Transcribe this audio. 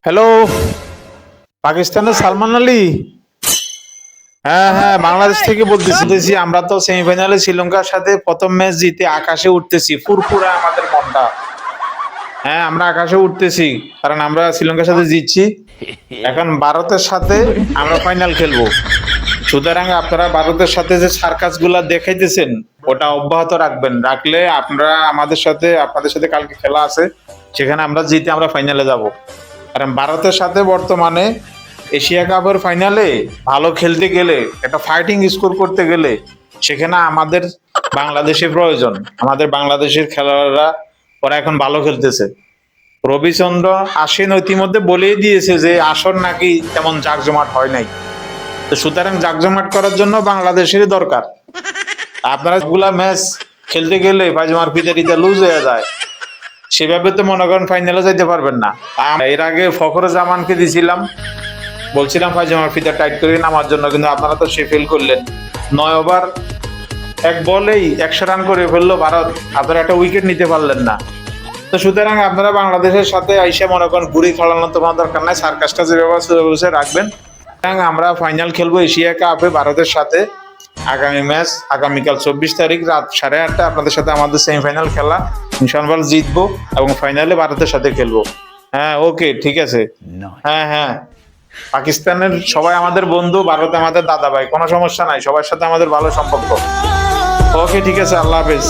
Hello, পাকিস্তানের সালমান আলী। হ্যাঁ হ্যাঁ, বাংলাদেশ থেকে বলতেছি। আমরা তো সেমিফাইনালে শ্রীলঙ্কার সাথে প্রথম ম্যাচ জিতে আকাশে উঠতেছি, ফুরফুরা আমাদের মনটা। হ্যাঁ, আমরা আকাশে উঠতেছি, কারণ আমরা শ্রীলঙ্কার সাথে জিতছি। এখন ভারতের সাথে আমরা ফাইনাল খেলবো। সুতরাং আপনারা ভারতের সাথে যে সার্কাস গুলা দেখাইতেছেন ওটা অব্যাহত রাখবেন। রাখলে আপনারা আপনাদের সাথে কালকে খেলা আছে, সেখানে আমরা জিতে আমরা ফাইনালে যাব। কারণ ভারতের সাথে বর্তমানে এশিয়া কাপের ফাইনালে ভালো খেলতে গেলে, একটা ফাইটিং স্কোর করতে গেলে, সেখানে আমাদের বাংলাদেশের প্রয়োজন। আমাদের বাংলাদেশের খেলোয়াড়রা ওরা এখন ভালো খেলতেছে। রবিচন্দ্র আশ্বিন ইতিমধ্যে বলেই দিয়েছে যে আসর নাকি তেমন জাকজমাট হয় নাই। তো সুতরাং জাকজমাট করার জন্য বাংলাদেশেরই দরকার। আপনারা গুলা ম্যাচ খেলতে গেলে পায়জামার ফিতারিতে লুজ হয়ে যায়, সেভাবে তো মনে করেন ফাইনালে যাইতে পারবেন না। এর আগে ফখরুজ্জামানকে দিছিলাম, বলছিলাম পায়জামার ফিতা টাইট করে নামার জন্য, কিন্তু আপনারা তো সে ফেল করলেন। 9 ওভার 1 বলেই 100 রান করে ফেললো ভারত, আপনারা একটা উইকেট নিতে পারলেন না। তো সুতরাং আপনারা বাংলাদেশের সাথে আইসা মনে করেন ঘুরে খেলানোর তোমার দরকার নাই, সার্কাসটা যেভাবে রাখবেন। আমরা ফাইনাল খেলবো এশিয়া কাপে ভারতের সাথে। আগামী ম্যাচ আগামীকাল 24 তারিখ রাত 8:30 আপনাদের সাথে আমাদের সেমিফাইনাল খেলা। ইনশাআল্লাহ জিতবো এবং ফাইনালে ভারতের সাথে খেলবো। হ্যাঁ, ওকে, ঠিক আছে। হ্যাঁ হ্যাঁ, পাকিস্তানের সবাই আমাদের বন্ধু, ভারত আমাদের দাদা ভাই, কোনো সমস্যা নাই, সবার সাথে আমাদের ভালো সম্পর্ক। ওকে, ঠিক আছে, আল্লাহ হাফেজ।